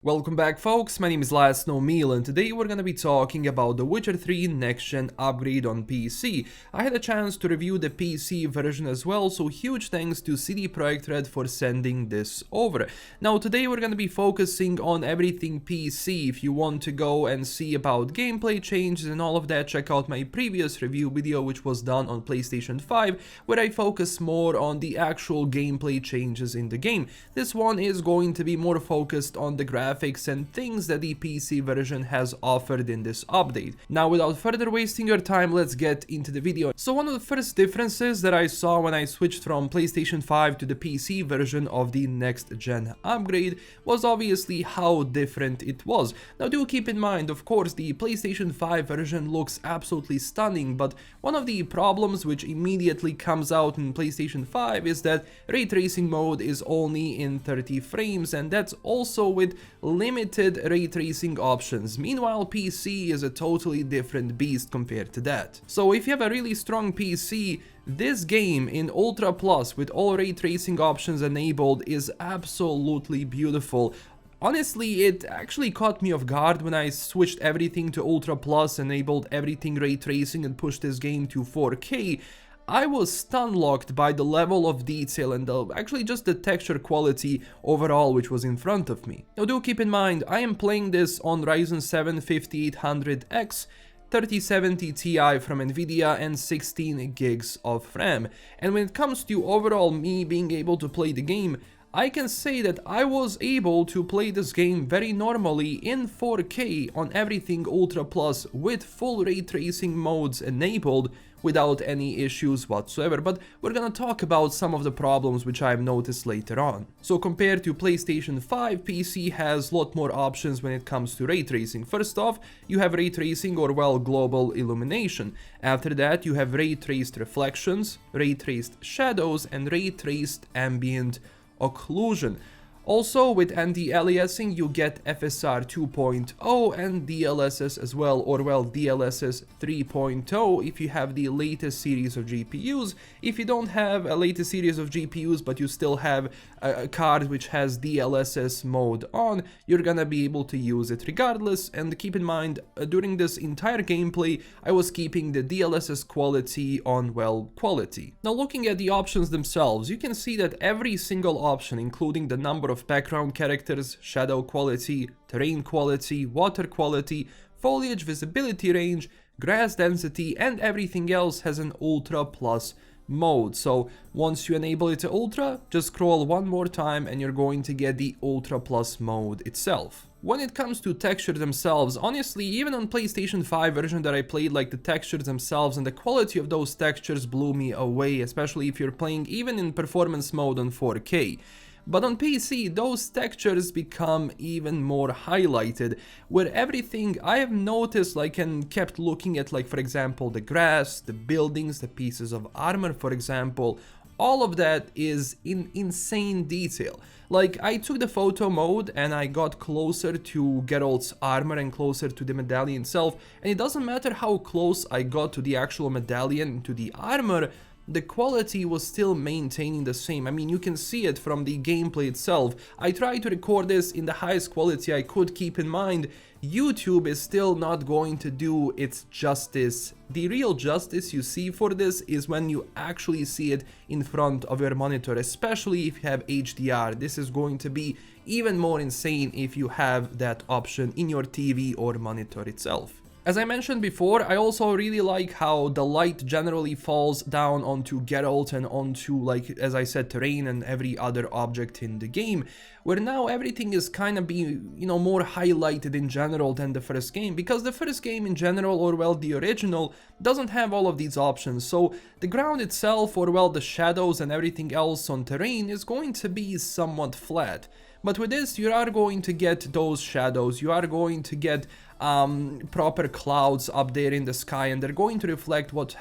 Welcome back folks, my name is LastKnownMeal and today we're gonna be talking about the Witcher 3 next gen upgrade on PC. I had a chance to review the PC version as well, so huge thanks to CD Projekt Red for sending this over. Now today we're gonna be focusing on everything PC. If you want to go and see about gameplay changes and all of that, check out my previous review video which was done on PlayStation 5, where I focus more on the actual gameplay changes in the game. This one is going to be more focused on the graphics and things that the PC version has offered in this update. Now without further wasting your time, let's get into the video. So one of the first differences that I saw when I switched from PlayStation 5 to the PC version of the next gen upgrade was obviously how different it was. Now do keep in mind, of course, the PlayStation 5 version looks absolutely stunning, but one of the problems which immediately comes out in PlayStation 5 is that ray tracing mode is only in 30 frames, and that's also with limited ray tracing options. Meanwhile, PC is a totally different beast compared to that. So if you have a really strong PC, this game in Ultra Plus with all ray tracing options enabled is absolutely beautiful. Honestly, it actually caught me off guard when I switched everything to Ultra Plus, enabled everything ray tracing and pushed this game to 4K. I was stun-locked by the level of detail and actually just the texture quality overall which was in front of me. Now do keep in mind, I am playing this on Ryzen 7 5800X, 3070 Ti from Nvidia and 16 gigs of RAM. And when it comes to overall me being able to play the game, I can say that I was able to play this game very normally in 4K on everything Ultra Plus with full ray tracing modes enabled without any issues whatsoever, but we're gonna talk about some of the problems which I've noticed later on. So compared to PlayStation 5, PC has a lot more options when it comes to ray tracing. First off, you have ray tracing, or well, global illumination. After that, you have ray traced reflections, ray traced shadows, and ray traced ambient occlusion. Also, with anti-aliasing, you get FSR 2.0 and DLSS as well, or well, DLSS 3.0 if you have the latest series of GPUs. If you don't have a latest series of GPUs, but you still have a card which has DLSS mode on, you're gonna be able to use it regardless. And keep in mind, during this entire gameplay, I was keeping the DLSS quality on, well, quality. Now looking at the options themselves, you can see that every single option, including the number of background characters, shadow quality, terrain quality, water quality, foliage visibility range, grass density, and everything else has an Ultra Plus mode. So once you enable it to Ultra, just scroll one more time and you're going to get the Ultra Plus mode itself. When it comes to textures themselves, honestly, even on PlayStation 5 version that I played, like the textures themselves and the quality of those textures blew me away, especially if you're playing even in performance mode on 4K. But on PC, those textures become even more highlighted, where everything I have noticed, like, and kept looking at, like, for example, the grass, the buildings, the pieces of armor, for example, all of that is in insane detail. Like, I took the photo mode and I got closer to Geralt's armor and closer to the medallion itself, and it doesn't matter how close I got to the actual medallion, to the armor, the quality was still maintaining the same. I mean, you can see it from the gameplay itself. I tried to record this in the highest quality I could. Keep in mind, YouTube is still not going to do its justice. The real justice you see for this is when you actually see it in front of your monitor, especially if you have HDR. This is going to be even more insane if you have that option in your TV or monitor itself. As I mentioned before, I also really like how the light generally falls down onto Geralt and onto, like, as I said, terrain and every other object in the game, where now everything is kind of being, you know, more highlighted in general than the first game, because the first game in general, or well, the original, doesn't have all of these options. So the ground itself, or well, the shadows and everything else on terrain is going to be somewhat flat. But with this, you are going to get those shadows, you are going to get proper clouds up there in the sky, and they're going to reflect what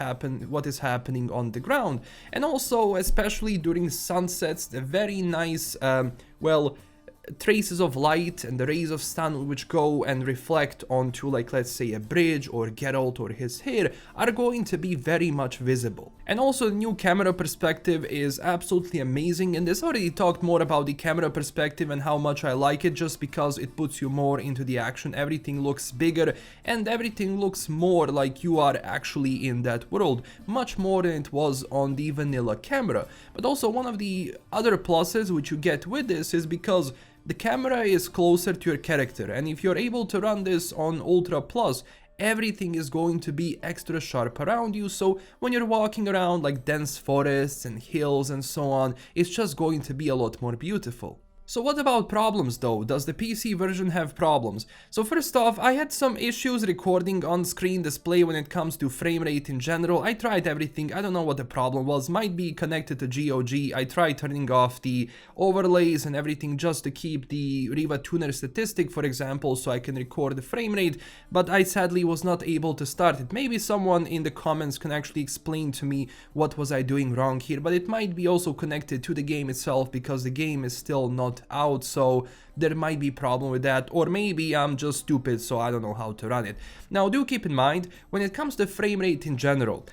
is happening on the ground. And also, especially during sunsets, the very nice, well, traces of light and the rays of sun which go and reflect onto, like, let's say a bridge or Geralt or his hair are going to be very much visible. And also the new camera perspective is absolutely amazing, and this already talked more about the camera perspective and how much I like it, just because it puts you more into the action. Everything looks bigger and everything looks more like you are actually in that world, much more than it was on the vanilla camera. But also one of the other pluses which you get with this is because the camera is closer to your character, and if you're able to run this on Ultra Plus, everything is going to be extra sharp around you, so when you're walking around like dense forests and hills and so on, it's just going to be a lot more beautiful. So what about problems though? Does the PC version have problems? So first off, I had some issues recording on-screen display when it comes to frame rate in general. I tried everything, I don't know what the problem was, might be connected to GOG. I tried turning off the overlays and everything just to keep the Riva tuner statistic, for example, so I can record the frame rate, but I sadly was not able to start it. Maybe someone in the comments can actually explain to me what was I doing wrong here, but it might be also connected to the game itself, because the game is still not out, so there might be problem with that, or maybe I'm just stupid, so I don't know how to run it. Now do keep in mind, when it comes to frame rate in general,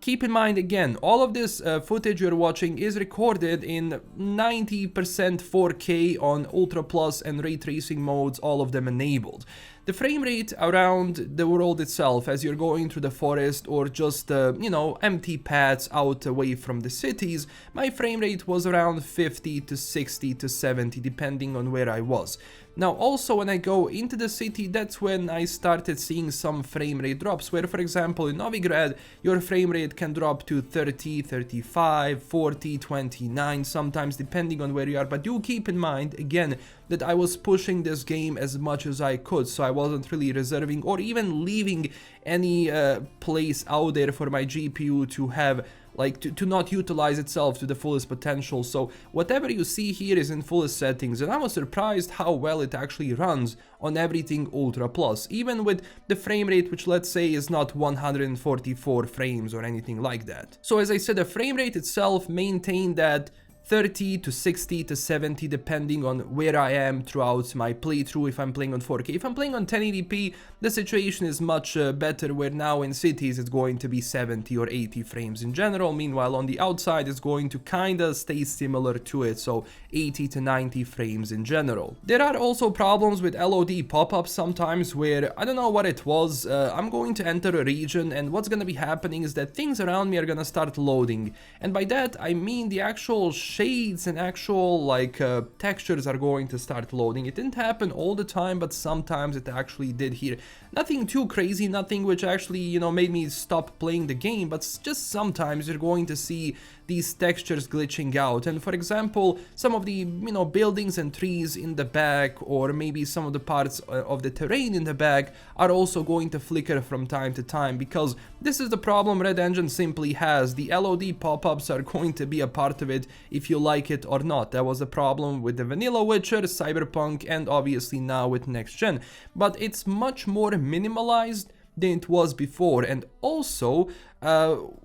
keep in mind again, all of this footage you're watching is recorded in 90% 4K on Ultra Plus and ray tracing modes, all of them enabled. The frame rate around the world itself, as you're going through the forest or just, you know, empty paths out away from the cities, my frame rate was around 50 to 60 to 70, depending on where I was. Now also when I go into the city, that's when I started seeing some frame rate drops, where for example in Novigrad your frame rate can drop to 30, 35, 40, 29 sometimes, depending on where you are. But do keep in mind again that I was pushing this game as much as I could, so I wasn't really reserving or even leaving any place out there for my GPU to have, like, to not utilize itself to the fullest potential. So whatever you see here is in fullest settings, and I was surprised how well it actually runs on everything Ultra Plus, even with the frame rate, which let's say is not 144 frames or anything like that. So as I said, the frame rate itself maintained at 30 to 60 to 70, depending on where I am throughout my playthrough. If I'm playing on 4K, if I'm playing on 1080p, the situation is much better, where now in cities it's going to be 70 or 80 frames in general. Meanwhile on the outside it's going to kinda stay similar to it, so 80 to 90 frames in general. There are also problems with LOD pop-ups sometimes, where I don't know what it was. I'm going to enter a region, and what's gonna be happening is that things around me are gonna start loading, and by that I mean the actual shades and actual like textures are going to start loading. It didn't happen all the time, but sometimes it actually did here. Nothing too crazy, nothing which actually, you know, made me stop playing the game, but just sometimes you're going to see these textures glitching out. And for example, some of the, you know, buildings and trees in the back, or maybe some of the parts of the terrain in the back, are also going to flicker from time to time, because this is the problem Red Engine simply has. The LOD pop-ups are going to be a part of it if you like it or not. That was a problem with the vanilla Witcher, Cyberpunk, and obviously now with next gen, but it's much more minimalized than it was before. And also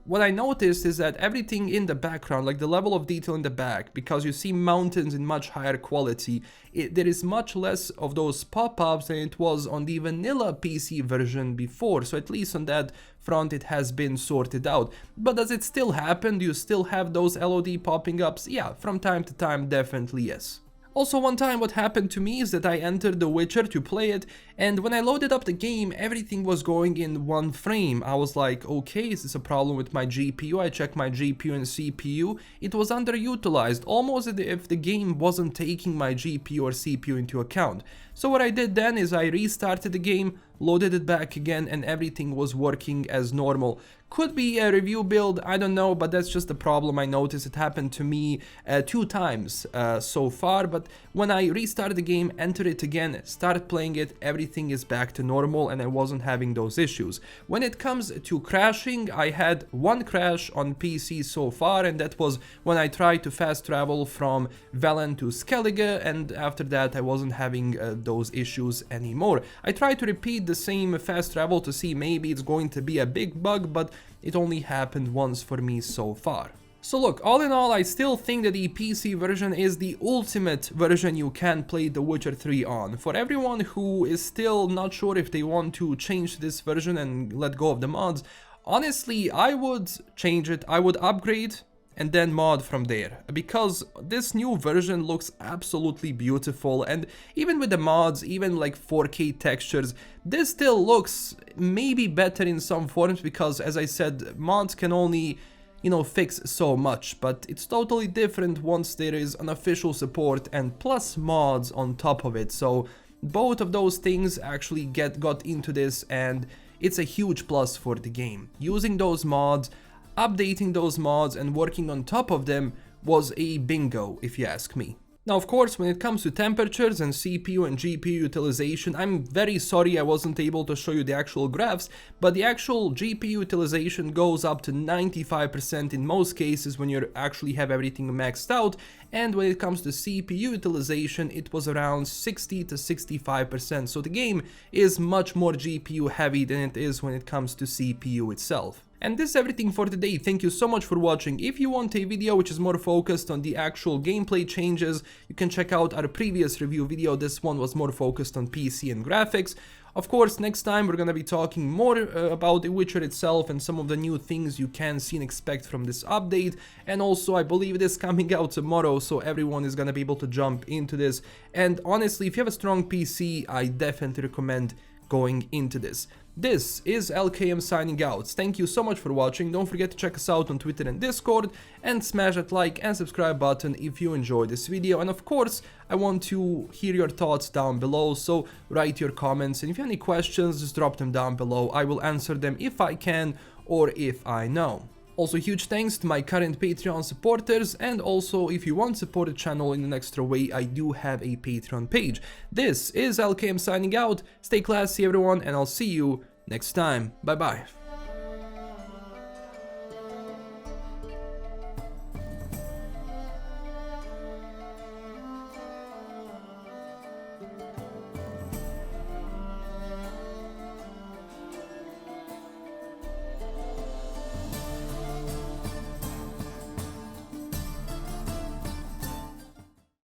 what I noticed is that everything in the background, like the level of detail in the back, because you see mountains in much higher quality, there is much less of those pop-ups than it was on the vanilla PC version before. So at least on that front it has been sorted out. But does it still happen? Do you still have those LOD popping ups? Yeah, from time to time, definitely yes. Also, one time what happened to me is that I entered The Witcher to play it, and when I loaded up the game, everything was going in one frame. I was like, okay, is this a problem with my GPU? I checked my GPU and CPU, it was underutilized, almost as if the game wasn't taking my GPU or CPU into account. So what I did then is I restarted the game, loaded it back again, and everything was working as normal. Could be a review build, I don't know, but that's just the problem I noticed. It happened to me 2 times so far, but when I restarted the game, entered it again, started playing it, everything is back to normal and I wasn't having those issues. When it comes to crashing, I had one crash on PC so far, and that was when I tried to fast travel from Velen to Skellige, and after that I wasn't having those issues anymore. I tried to repeat the same fast travel to see maybe it's going to be a big bug, but it only happened once for me so far. So look, all in all, I still think that the PC version is the ultimate version you can play The Witcher 3 on. For everyone who is still not sure if they want to change this version and let go of the mods, honestly, I would change it, I would upgrade and then mod from there, because this new version looks absolutely beautiful, and even with the mods, even like 4K textures, this still looks maybe better in some forms, because as I said, mods can only, you know, fix so much, but it's totally different once there is an official support and plus mods on top of it. So both of those things actually got into this, and it's a huge plus for the game. Using those mods, updating those mods and working on top of them was a bingo, if you ask me. Now, of course, when it comes to temperatures and CPU and GPU utilization, I'm very sorry I wasn't able to show you the actual graphs, but the actual GPU utilization goes up to 95% in most cases when you actually have everything maxed out, and when it comes to CPU utilization, it was around 60 to 65%, so the game is much more GPU heavy than it is when it comes to CPU itself. And this is everything for today. Thank you so much for watching. If you want a video which is more focused on the actual gameplay changes, you can check out our previous review video. This one was more focused on PC and graphics. Of course, next time we're gonna be talking more about The Witcher itself and some of the new things you can see and expect from this update. And also, I believe it is coming out tomorrow, so everyone is gonna be able to jump into this. And honestly, if you have a strong PC, I definitely recommend going into this. This is LKM signing out. Thank you so much for watching. Don't forget to check us out on Twitter and Discord, and smash that like and subscribe button if you enjoyed this video. And of course, I want to hear your thoughts down below, so write your comments, and if you have any questions, just drop them down below. I will answer them if I can or if I know. Also, huge thanks to my current Patreon supporters, and also if you want to support the channel in an extra way, I do have a Patreon page. This is LKM signing out. Stay classy everyone, and I'll see you next time. Bye bye.